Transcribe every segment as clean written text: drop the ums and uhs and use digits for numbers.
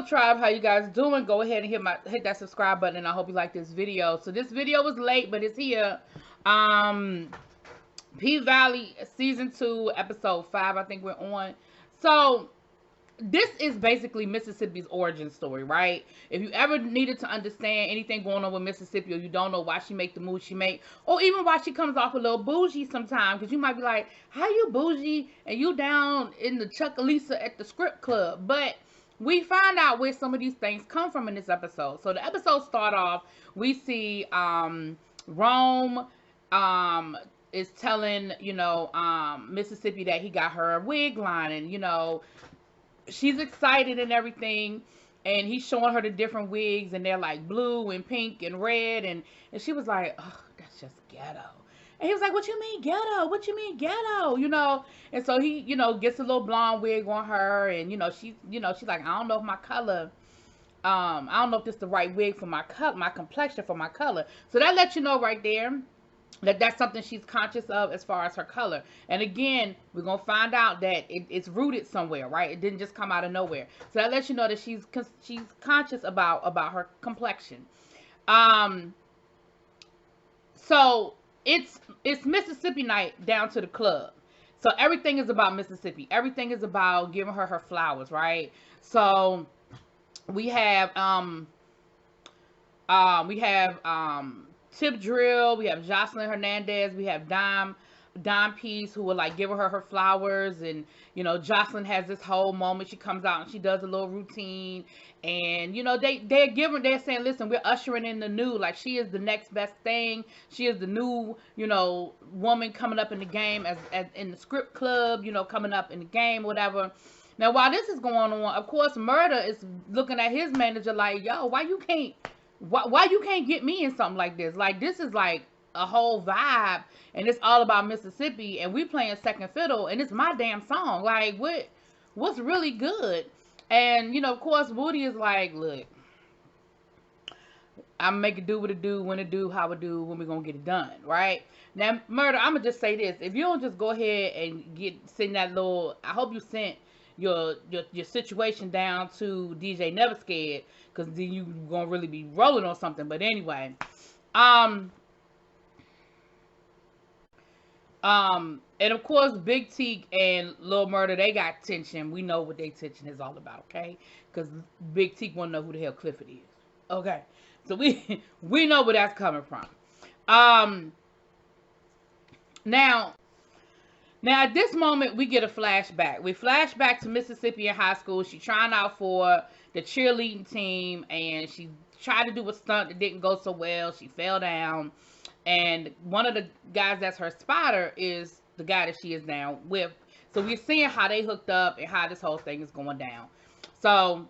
up, tribe? How you guys doing? Go ahead and hit that subscribe button, and I hope you like this video. So this video was late, but it's here. P Valley season 2, episode 5. I think we're on. So this is basically Mississippi's origin story, right? If you ever needed to understand anything going on with Mississippi, or you don't know why she make the moves she make, or even why she comes off a little bougie sometimes, because you might be like, how you bougie and you down in the Chuckalisa at the script club? But we find out where some of these things come from in this episode. So the episode start off, we see Rome is telling, Mississippi that he got her a wig line, and, she's excited and everything, and he's showing her the different wigs, and they're like blue and pink and red, and she was like, oh, that's just ghetto. And he was like, what you mean ghetto? What you mean ghetto? And so he, gets a little blonde wig on her, and she's like, I don't know if my color, I don't know if this is the right wig for my complexion, for my color. So that lets you know right there that that's something she's conscious of as far as her color. And again, we're gonna find out that it's rooted somewhere, right? It didn't just come out of nowhere. So that lets you know that she's conscious about her complexion. So it's Mississippi night down to the club. So everything is about Mississippi. Everything is about giving her flowers, right? So we have Tip Drill, we have Jocelyn Hernandez, we have Dime Peace, who will like giving her flowers, and Jocelyn has this whole moment. She comes out and she does a little routine, and they're saying, listen, we're ushering in the new, like she is the next best thing. She is the new woman coming up in the game as in the script club, coming up in the game, whatever. Now while this is going on, of course Murder is looking at his manager like, yo, why you can't get me in something like this? Like, this is like a whole vibe, and it's all about Mississippi, and we playing second fiddle, and it's my damn song. Like, what's really good? And of course Woody is like, look, I'm make it do what it do, when it do, how it do, when we gonna get it done, right? Now Murder, I'm gonna just say this: if you don't just go ahead and send that little, I hope you sent your situation down to DJ Never Scared, because then you gonna really be rolling on something. But anyway, and of course Big Teak and Lil Murder, they got tension. We know what their tension is all about, okay? Because Big Teak wanna know who the hell Clifford is. Okay, so we know where that's coming from. Now, at this moment, we get a flashback. We flash back to Mississippi in high school. She's trying out for the cheerleading team, and she tried to do a stunt that didn't go so well. She fell down, and one of the guys that's her spotter is the guy that she is now with. So we're seeing how they hooked up and how this whole thing is going down. So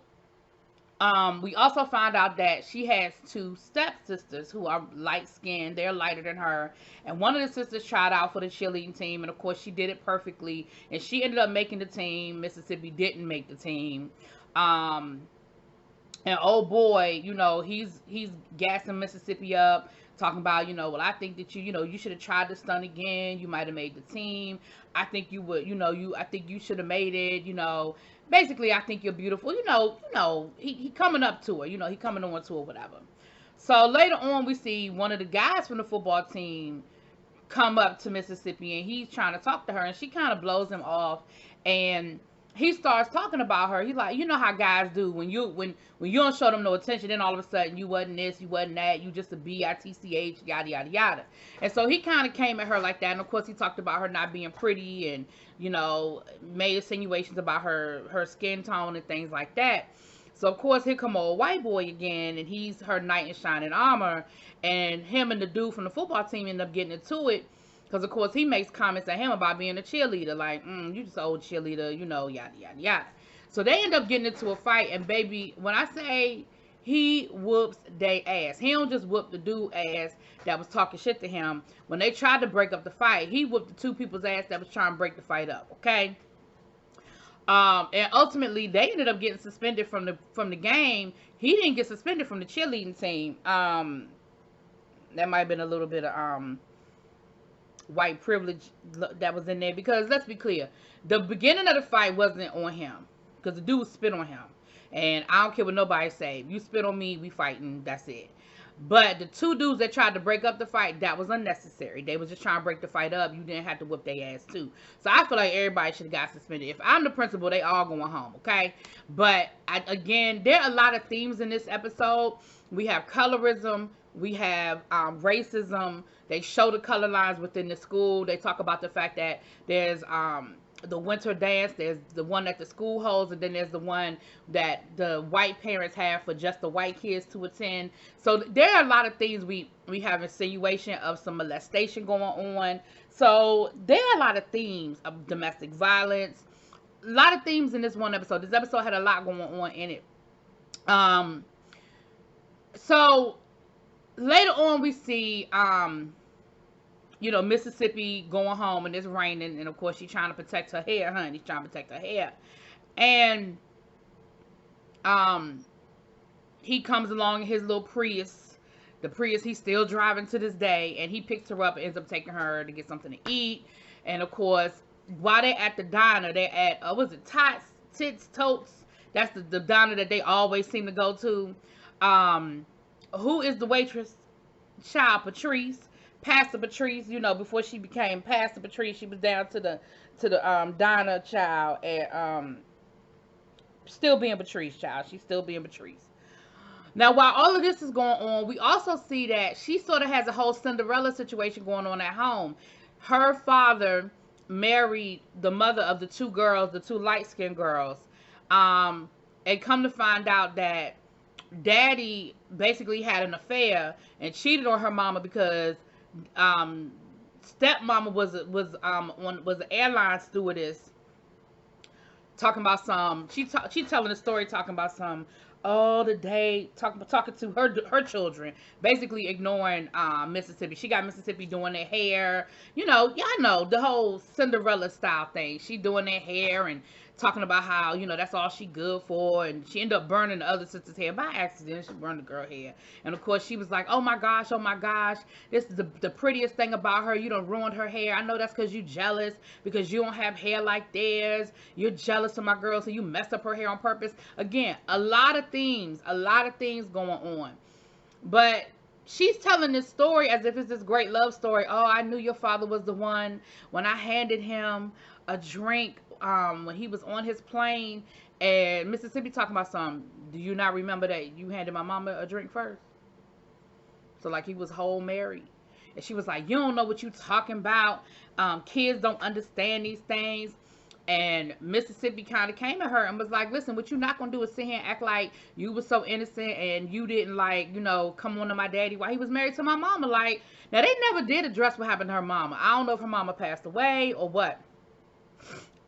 we also found out that she has 2 stepsisters who are light-skinned. They're lighter than her. And one of the sisters tried out for the cheerleading team. And, of course, she did it perfectly. And she ended up making the team. Mississippi didn't make the team. And, oh, boy, he's gassing Mississippi up, talking about, well, I think that you should have tried to stunt again. You might have made the team. I think you would, I think you should have made it, Basically, I think you're beautiful. He coming up to her. He coming on to her, whatever. So later on, we see one of the guys from the football team come up to Mississippi, and he's trying to talk to her, and she kind of blows him off, and he starts talking about her. He's like, how guys do when you don't show them no attention, then all of a sudden you wasn't this, you wasn't that, you just a bitch, yada yada yada. And so he kind of came at her like that, and of course he talked about her not being pretty, and made insinuations about her skin tone and things like that. So of course here come old white boy again, and he's her knight in shining armor, and him and the dude from the football team end up getting into it. Because, of course, he makes comments at him about being a cheerleader. Like, you just an old cheerleader, yada, yada, yada. So they end up getting into a fight. And, baby, when I say he whoops they ass, he don't just whoop the dude ass that was talking shit to him. When they tried to break up the fight, he whooped the 2 people's ass that was trying to break the fight up, okay? And ultimately, they ended up getting suspended from the game. He didn't get suspended from the cheerleading team. That might have been a little bit of white privilege that was in there, because let's be clear, the beginning of the fight wasn't on him, because the dude spit on him. And I don't care what nobody say. If you spit on me, we fighting. That's it. But the two dudes that tried to break up the fight, that was unnecessary. They was just trying to break the fight up. You didn't have to whip their ass too. So I feel like everybody should have got suspended. If I'm the principal, they all going home, okay? But again, there are a lot of themes in this episode. We have colorism. We have racism. They show the color lines within the school. They talk about the fact that there's the winter dance. There's the one that the school holds, and then there's the one that the white parents have for just the white kids to attend. So there are a lot of things. We have insinuation of some molestation going on. So there are a lot of themes of domestic violence. A lot of themes in this one episode. This episode had a lot going on in it. So later on we see Mississippi going home and it's raining, and of course she's trying to protect her hair, honey. She's trying to protect her hair. And he comes along in his little Prius. The Prius he's still driving to this day, and he picks her up and ends up taking her to get something to eat. And of course, while they're at the diner, they're at was it Tits Totes? That's the diner that they always seem to go to. Who is the waitress? Child Patrice. Pastor Patrice, before she became Pastor Patrice, she was down to the diner, child, and still being Patrice, child. She's still being Patrice. Now, while all of this is going on, we also see that she sort of has a whole Cinderella situation going on at home. Her father married the mother of the two girls, the two light-skinned girls, and come to find out that Daddy basically had an affair and cheated on her mama because stepmama was an airline stewardess, talking about some she telling a story talking about some the day talking to her children, basically ignoring Mississippi. She got Mississippi doing their hair, y'all know the whole Cinderella style thing. She doing their hair and talking about how that's all she good for, and she ended up burning the other sister's hair by accident. She burned the girl hair, and of course she was like, oh my gosh, this is the prettiest thing about her. You done ruined her hair. I know that's because you jealous because you don't have hair like theirs. You're jealous of my girl, so you messed up her hair on purpose. Again, a lot of things going on, but she's telling this story as if it's this great love story. Oh, I knew your father was the one when I handed him a drink when he was on his plane. And Mississippi talking about something. Do you not remember that you handed my mama a drink first? So like he was whole married. And she was like, you don't know what you talking about. Kids don't understand these things. And Mississippi kind of came at her and was like, listen, what you not going to do is sit here and act like you was so innocent and you didn't come on to my daddy while he was married to my mama. Like, now they never did address what happened to her mama. I don't know if her mama passed away or what.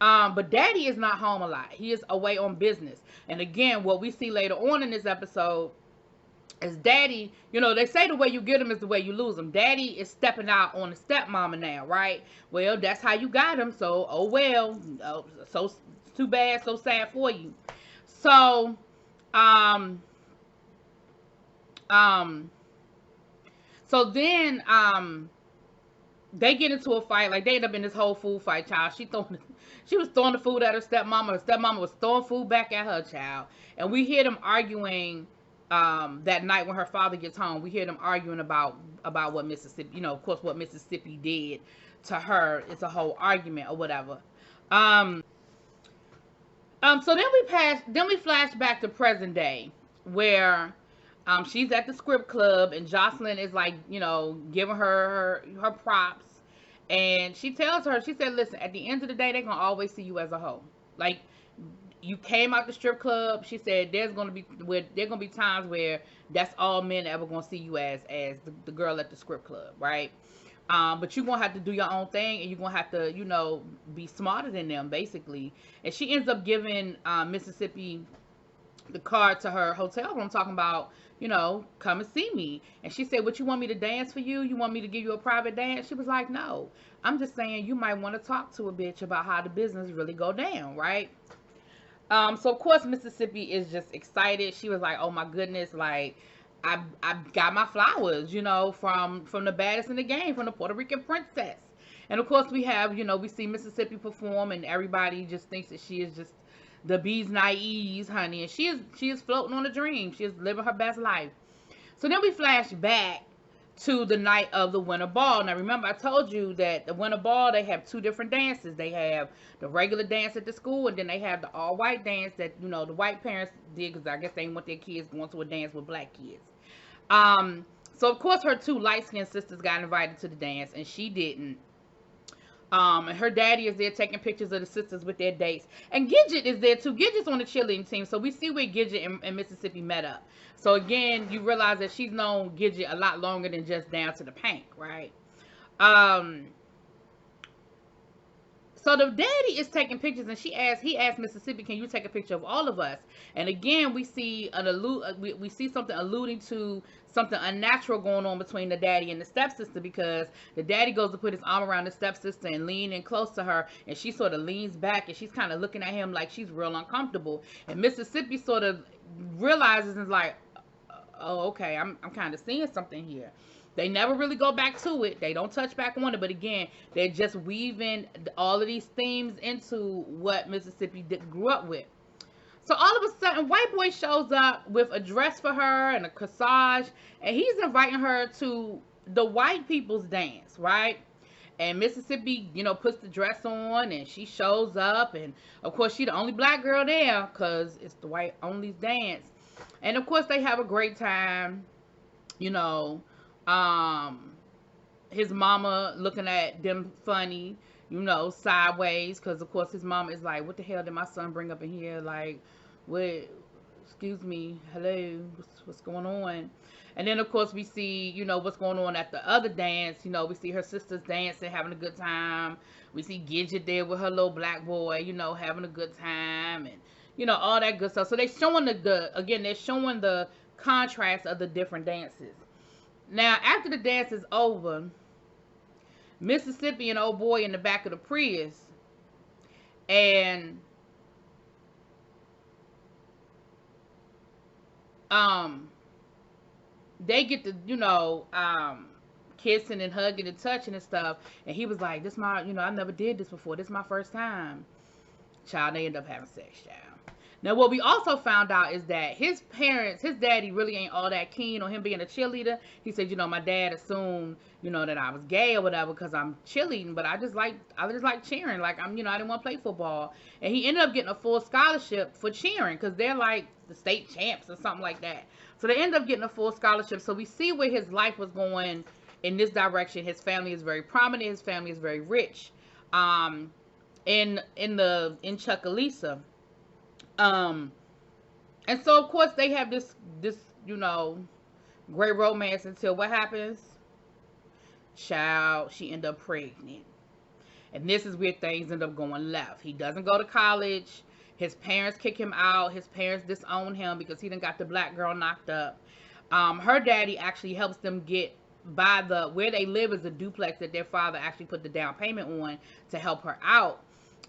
But Daddy is not home a lot. He is away on business. And again, what we see later on in this episode is Daddy, they say the way you get him is the way you lose him. Daddy is stepping out on the stepmama now, right? Well, that's how you got him. So, oh well. So too bad, so sad for you. So, so then, they get into a fight. Like, they end up in this whole food fight, child. She was throwing the food at her stepmama. Her stepmama was throwing food back at her, child. And we hear them arguing that night when her father gets home. We hear them arguing about what Mississippi, of course, what Mississippi did to her. It's a whole argument or whatever. So then we flash back to present day where she's at the script club and Jocelyn is like, giving her props. And she tells her, she said, listen, at the end of the day, they're going to always see you as a hoe. Like, you came out the strip club. She said there are going to be times where that's all men ever going to see you as the girl at the script club, right? But you're going to have to do your own thing, and you're going to have to, be smarter than them, basically. And she ends up giving Mississippi the card to her hotel room, talking about, come and see me. And she said, what, you want me to dance for you? You want me to give you a private dance? She was like, no, I'm just saying you might want to talk to a bitch about how the business really go down, right? So of course Mississippi is just excited. She was like, oh my goodness, like I got my flowers, from the baddest in the game, from the Puerto Rican princess. And of course we have, we see Mississippi perform and everybody just thinks that she is just the bees naives, honey, and she is floating on a dream. She is living her best life. So then we flash back to the night of the winter ball. Now remember, I told you that the winter ball, they have two different dances. They have the regular dance at the school, and then they have the all white dance that, you know, the white parents did, because I guess they didn't want their kids going to a dance with black kids. So of course her two light-skinned sisters got invited to the dance, and she didn't. And her daddy is there taking pictures of the sisters with their dates. And Gidget is there too. Gidget's on the cheerleading team. So we see where Gidget and Mississippi met up. So again, you realize that she's known Gidget a lot longer than just down to the paint, right? So the daddy is taking pictures, and he asked Mississippi, "Can you take a picture of all of us?" And again, we see we see something alluding to something unnatural going on between the daddy and the stepsister, because the daddy goes to put his arm around the stepsister and lean in close to her, and she sort of leans back and she's kind of looking at him like she's real uncomfortable. And Mississippi sort of realizes and is like, "Oh, okay, I'm kind of seeing something here." They never really go back to it. They don't touch back on it. But again, they're just weaving all of these themes into what Mississippi grew up with. So all of a sudden, white boy shows up with a dress for her and a corsage. And he's inviting her to the white people's dance, right? And Mississippi, you know, puts the dress on and she shows up. And of course, she's the only black girl there because it's the white only dance. And of course, they have a great time, you know. His mama looking at them funny, you know, sideways, because of course his mama is like, "What the hell did my son bring up in here? Like, what, excuse me, hello, what's going on?" And then of course we see, you know, what's going on at the other dance. You know, we see her sisters dancing, having a good time. We see Gidget there with her little black boy, you know, having a good time, and you know, all that good stuff. So they're showing they're showing the contrast of the different dances. Now, after the dance is over, Mississippi and old boy in the back of the Prius, and they get to, you know, kissing and hugging and touching and stuff. And he was like, "This my, you know, I never did this before. This is my first time." Child, they end up having sex, child. Now, what we also found out is that his daddy really ain't all that keen on him being a cheerleader. He said, "You know, my dad assumed, you know, that I was gay or whatever because I'm cheerleading, but I just like cheering. Like, you know, I didn't want to play football." And he ended up getting a full scholarship for cheering because they're like the state champs or something like that. So they end up getting a full scholarship. So we see where his life was going in this direction. His family is very prominent. His family is very rich. In Chucalissa. And so of course they have this, you know, great romance until what happens? Child, she end up pregnant. And this is where things end up going left. He doesn't go to college. His parents kick him out. His parents disown him because he done got the black girl knocked up. Her daddy actually helps them get by where they live is a duplex that their father actually put the down payment on to help her out.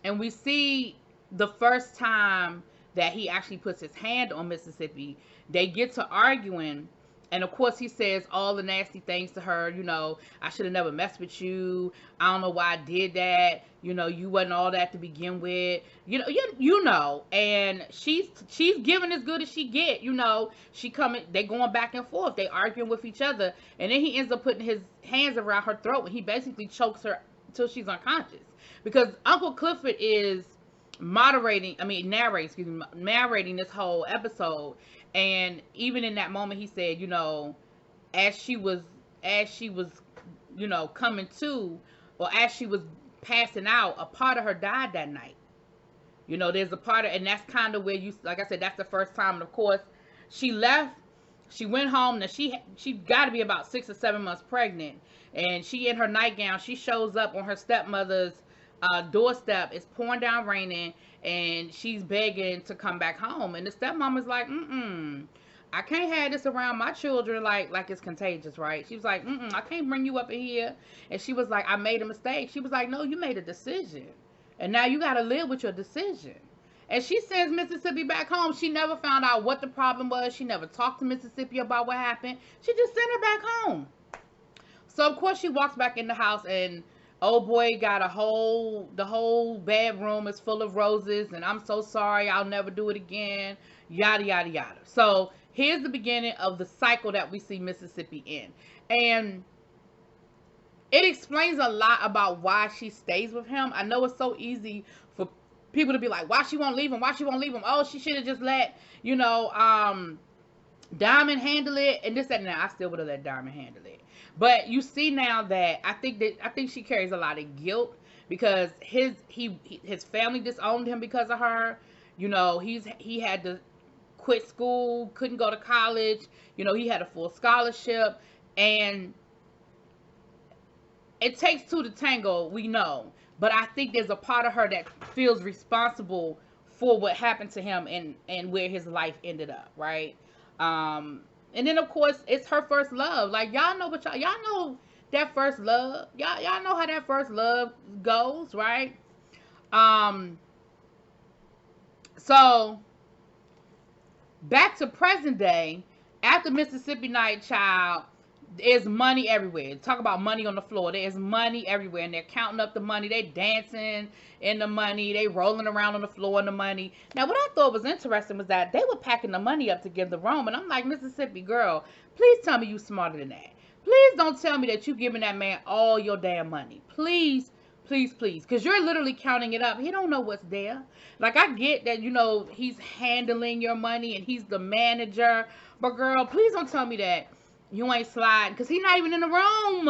And we see the first time that he actually puts his hand on Mississippi, they get to arguing, and of course he says all the nasty things to her. You know, "I should have never messed with you. I don't know why I did that. You know, you wasn't all that to begin with. You know." And she's giving as good as she get. You know, they going back and forth. They arguing with each other, and then he ends up putting his hands around her throat, and he basically chokes her till she's unconscious, because Uncle Clifford is narrating this whole episode. And even in that moment he said, you know, as she was you know, coming to, or as she was passing out, a part of her died that night. You know, there's a part of, and that's kind of where you, like I said, that's the first time. And of course she left, she went home. Now she got to be about 6 or 7 months pregnant, and she in her nightgown, she shows up on her stepmother's doorstep. It's pouring down raining, and she's begging to come back home. And the stepmom is like, "I can't have this around my children like it's contagious," right? She was like, "I can't bring you up in here." And she was like, "I made a mistake." She was like, "No, you made a decision, and now you got to live with your decision." And she sends Mississippi back home. She never found out what the problem was. She never talked to Mississippi about what happened. She just sent her back home. So of course she walks back in the house, and old boy got the whole bedroom is full of roses, and I'm so sorry, I'll never do it again, yada yada yada. So here's the beginning of the cycle that we see Mississippi in. And it explains a lot about why she stays with him. I know it's so easy for people to be like, why she won't leave him, why she won't leave him, oh, she should have just let, Diamond handle it, and this, that, and that. I still would have let Diamond handle it. But you see now that I think she carries a lot of guilt because his family disowned him because of her. He had to quit school, couldn't go to college. He had a full scholarship, and it takes two to tango, we know. But I think there's a part of her that feels responsible for what happened to him and where his life ended up, right? And then of course it's her first love. Like, y'all know y'all know that first love. Y'all know how that first love goes, right? So back to present day, after Mississippi Night, child, there's money everywhere. Talk about money on the floor. There's money everywhere, and they're counting up the money. They dancing in the money. They rolling around on the floor in the money. Now, what I thought was interesting was that they were packing the money up to give to Rome, and I'm like, Mississippi girl, please tell me you smarter than that. Please don't tell me that you giving that man all your damn money. Please, please, please, because you're literally counting it up. He don't know what's there. Like, I get that, he's handling your money and he's the manager, but girl, please don't tell me that you ain't sliding, because he's not even in the room.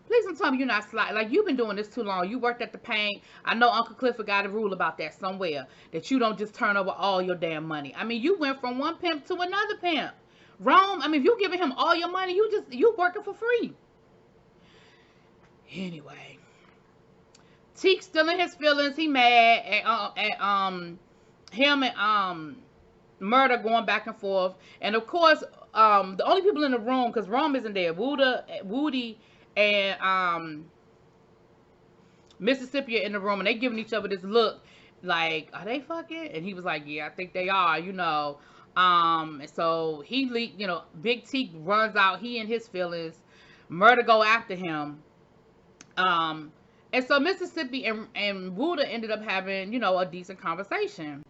Please don't tell me you're not sliding. Like, you've been doing this too long. You worked at the paint. I know Uncle Clifford got a rule about that somewhere, that you don't just turn over all your damn money. I mean, you went from one pimp to another pimp. Rome, I mean, if you giving him all your money, you working for free. Anyway, Teak still in his feelings. He mad at him and Murder going back and forth. And of course, the only people in the room, because Rome isn't there, Woody and Mississippi are in the room, and they giving each other this look like, are they fucking? And he was like, yeah, I think they are, and so he Big T runs out, he in his feelings. Murder go after him. And so Mississippi and Wuda ended up having, a decent conversation.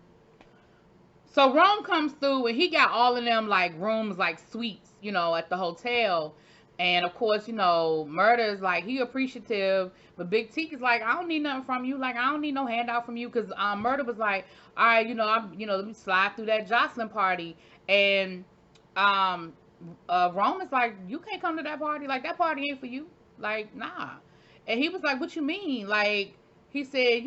So Rome comes through, and he got all of them like rooms, like suites, at the hotel. And of course, Murder is like, he appreciative, but Big T is like, I don't need nothing from you. Like, I don't need no handout from you. Cause Murder was like, all right, let me slide through that Jocelyn party. And Rome is like, you can't come to that party. Like, that party ain't for you. Like, nah. And he was like, what you mean? Like, he said,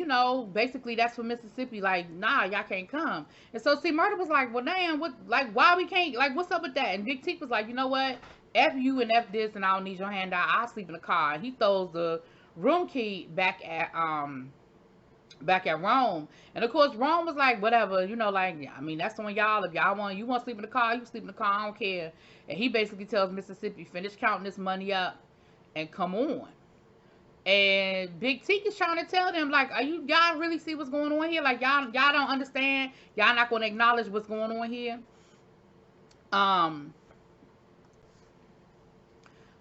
basically that's for Mississippi. Like, nah, y'all can't come. And so, see, Murder was like, well, damn, why we can't, like, what's up with that? And Big T was like, you know what? F you and F this, and I don't need your handout. I'll sleep in the car. And he throws the room key back at Rome. And of course, Rome was like, whatever, I mean, that's on y'all. If y'all want to sleep in the car, you sleep in the car. I don't care. And he basically tells Mississippi, finish counting this money up and come on. And Big T is trying to tell them, like, y'all really see what's going on here? Like, y'all don't understand. Y'all not going to acknowledge what's going on here.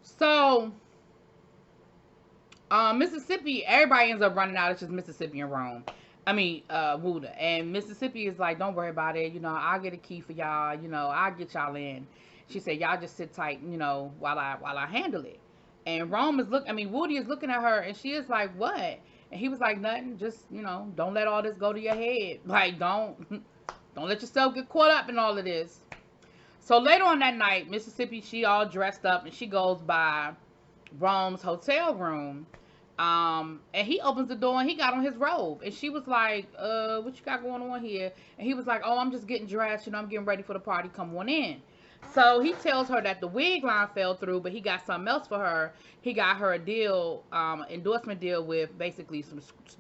So Mississippi, everybody ends up running out. It's just Mississippi and Rome. I mean, Wuda. And Mississippi is like, don't worry about it. I'll get a key for y'all. I'll get y'all in. She said, y'all just sit tight, while I handle it. And Rome is Woody is looking at her, and she is like, what? And he was like, nothing. Just, don't let all this go to your head. Like, don't let yourself get caught up in all of this. So later on that night, Mississippi, she all dressed up, and she goes by Rome's hotel room. And he opens the door, and he got on his robe. And she was like, what you got going on here? And he was like, oh, I'm just getting dressed. I'm getting ready for the party. Come on in. So he tells her that the wig line fell through, but he got something else for her. He got her a deal, endorsement deal with basically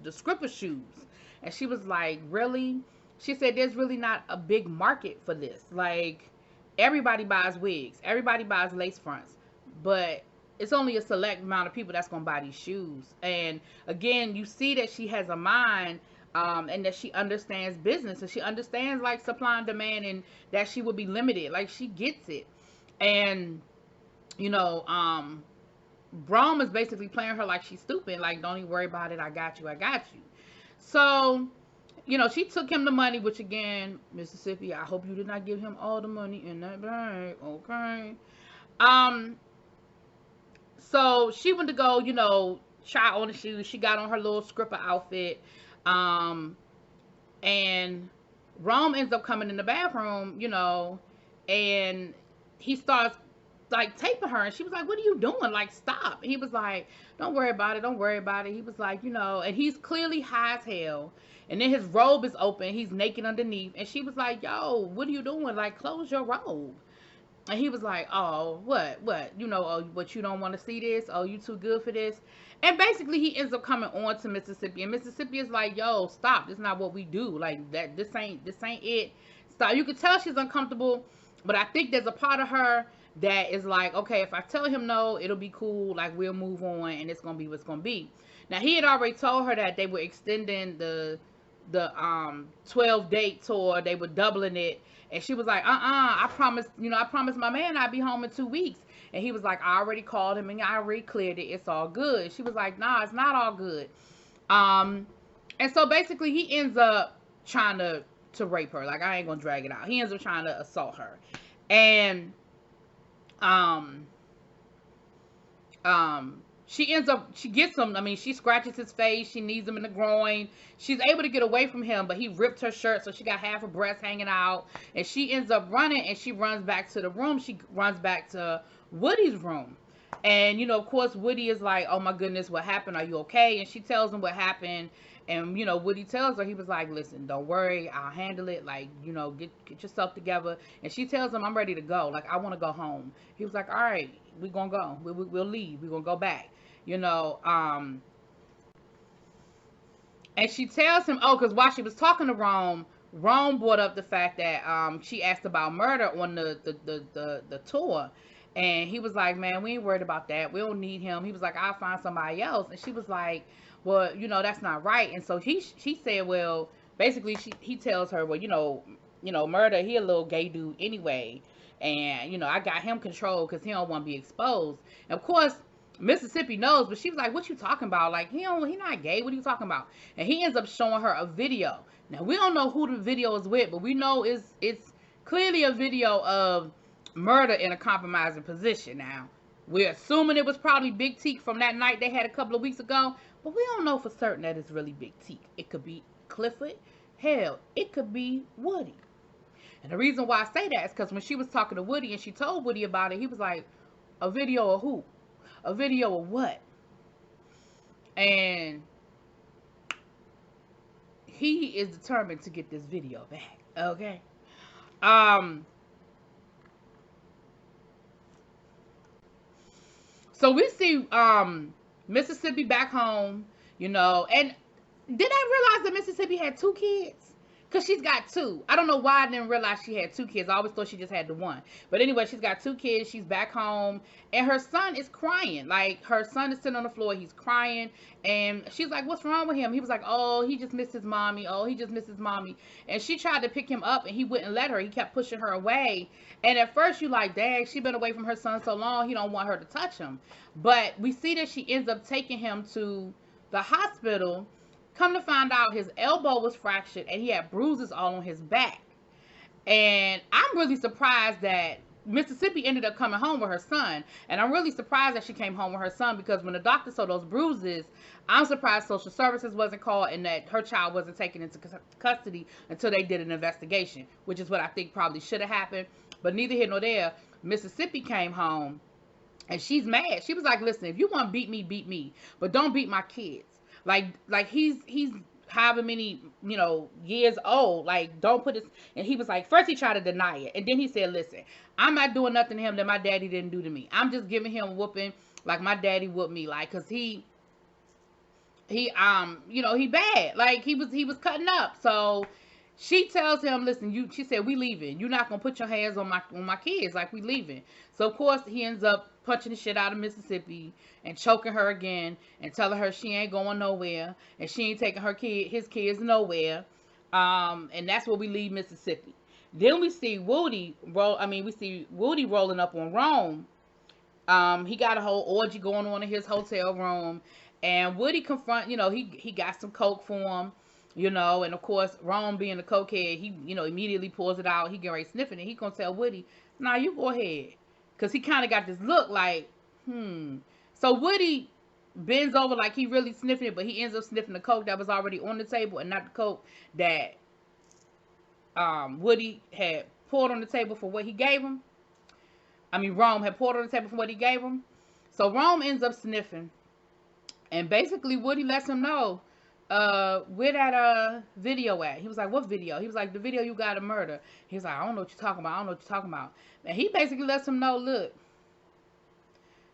the stripper shoes. And she was like, really? She said, there's really not a big market for this. Like, everybody buys wigs. Everybody buys lace fronts. But it's only a select amount of people that's going to buy these shoes. And again, you see that she has a mind, and that she understands business, and she understands like supply and demand, and that she will be limited. Like, she gets it. And Rome is basically playing her like she's stupid. Like, don't even worry about it. I got you. I got you. So, she took him the money, which again, Mississippi, I hope you did not give him all the money in that bag. Okay. Um, so she went to go, try on the shoes. She got on her little stripper outfit. And Rome ends up coming in the bathroom, and he starts like taping her, and she was like, "What are you doing? Like, stop!" And he was like, "Don't worry about it. Don't worry about it." He was like, and he's clearly high as hell. And then his robe is open. He's naked underneath. And she was like, "Yo, what are you doing? Like, close your robe." And he was like, "Oh, what? Oh, what, you don't want to see this? Oh, you too good for this?" And basically, he ends up coming on to Mississippi. And Mississippi is like, "Yo, stop. This is not what we do. Like, that, this ain't it. Stop." You could tell she's uncomfortable. But I think there's a part of her that is like, okay, if I tell him no, it'll be cool. Like, we'll move on, and it's going to be what's going to be. Now, he had already told her that they were extending the 12 date tour. They were doubling it. And she was like, I promised my man I'd be home in 2 weeks. And he was like, I already called him and I already cleared it. It's all good. She was like, nah, it's not all good. And so basically he ends up trying to rape her. Like, I ain't gonna drag it out. He ends up trying to assault her. And she gets him. I mean, she scratches his face. She knees him in the groin. She's able to get away from him, but he ripped her shirt, so she got half her breast hanging out. And she ends up running, and she runs back to the room. She runs back to Woody's room. And, of course, Woody is like, "Oh, my goodness, what happened? Are you okay?" And she tells him what happened. And, Woody tells her, he was like, "Listen, don't worry. I'll handle it. Like, get yourself together." And she tells him, "I'm ready to go. Like, I want to go home." He was like, "All right, we're going to go. We'll leave. We're going to go back." And she tells him, because while she was talking to Rome brought up the fact that she asked about murder on the tour. And he was like, "Man, we ain't worried about that. We don't need him." He was like, "I'll find somebody else." And she was like, "Well, that's not right." And so she said, well, basically he tells her, "Well, murder, he a little gay dude anyway. And, I got him controlled because he don't want to be exposed." And of course, Mississippi knows, but she was like, "What you talking about? Like, he not gay. What are you talking about?" And he ends up showing her a video. Now, we don't know who the video is with, but we know it's clearly a video of murder in a compromising position. Now, we're assuming it was probably Big Teak from that night they had a couple of weeks ago, but we don't know for certain that it's really Big Teak. It could be Clifford. Hell, it could be Woody. And the reason why I say that is because when she was talking to Woody and she told Woody about it, he was like, "A video of who? A video of what?" And he is determined to get this video back. Okay. So we see Mississippi back home, and did I realize that Mississippi had 2 kids? Because she's got 2. I don't know why I didn't realize she had 2 kids. I always thought she just had the 1. But anyway, she's got 2 kids. She's back home. And her son is crying. Like, her son is sitting on the floor. He's crying. And she's like, "What's wrong with him?" He was like, "Oh, he just missed his mommy. Oh, he just missed his mommy." And she tried to pick him up, and he wouldn't let her. He kept pushing her away. And at first, you're like, dang, she been away from her son so long. He don't want her to touch him. But we see that she ends up taking him to the hospital. Come to find out, his elbow was fractured and he had bruises all on his back. And I'm really surprised that Mississippi ended up coming home with her son. And I'm really surprised that she came home with her son, because when the doctor saw those bruises, I'm surprised social services wasn't called and that her child wasn't taken into custody until they did an investigation, which is what I think probably should have happened. But neither here nor there. Mississippi came home and she's mad. She was like, "Listen, if you want to beat me, but don't beat my kids. Like he's however many, years old. Like, don't put this." And he was like, first he tried to deny it. And then he said, "Listen, I'm not doing nothing to him that my daddy didn't do to me. I'm just giving him a whooping like my daddy whooped me. Like, cause he bad. Like, he was cutting up." So she tells him, "Listen, she said, we leaving. You're not gonna put your hands on my kids. Like, we leaving." So of course he ends up punching the shit out of Mississippi and choking her again and telling her she ain't going nowhere and she ain't taking his kids nowhere. And that's where we leave Mississippi. Then we see Woody rolling up on Rome. He got a whole orgy going on in his hotel room, and Woody confront, he got some coke for him, and of course Rome being a cokehead, he immediately pulls it out. He get ready sniffing it. He gonna tell Woody, "Nah, you go ahead," because he kind of got this look like, So Woody bends over like he really sniffing it, but he ends up sniffing the coke that was already on the table and not the coke that Woody had poured on the table for what he gave him. Rome had poured on the table for what he gave him. So Rome ends up sniffing, and basically Woody lets him know, where that video at. He was like, "What video?" He was like, "The video you got a murder." He was like, "I don't know what you're talking about. I don't know what you're talking about." And he basically lets him know, "Look,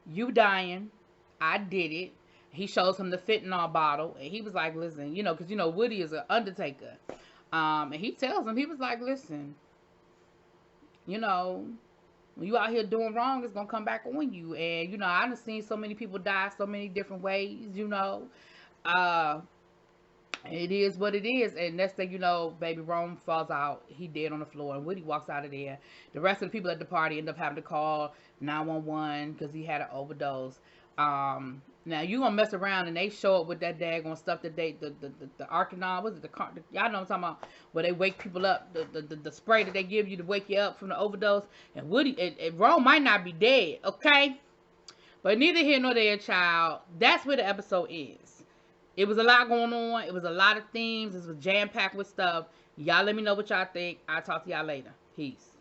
you dying. I did it." He shows him the fentanyl bottle, and he was like, "Listen, because Woody is an undertaker." And he tells him, he was like, "Listen, when you out here doing wrong, it's gonna come back on you. And I done seen so many people die so many different ways. It is what it is." And next thing you know, baby Rome falls out. He dead on the floor, and Woody walks out of there. The rest of the people at the party end up having to call 911 because he had an overdose. Now you gonna mess around and they show up with that daggone stuff that the Arcanon, was it y'all know what I'm talking about, where they wake people up, the spray that they give you to wake you up from the overdose. And Woody and Rome might not be dead, okay, but neither here nor there, child. That's where the episode is. It was a lot going on. It was a lot of themes. It was jam packed with stuff. Y'all let me know what y'all think. I'll talk to y'all later. Peace.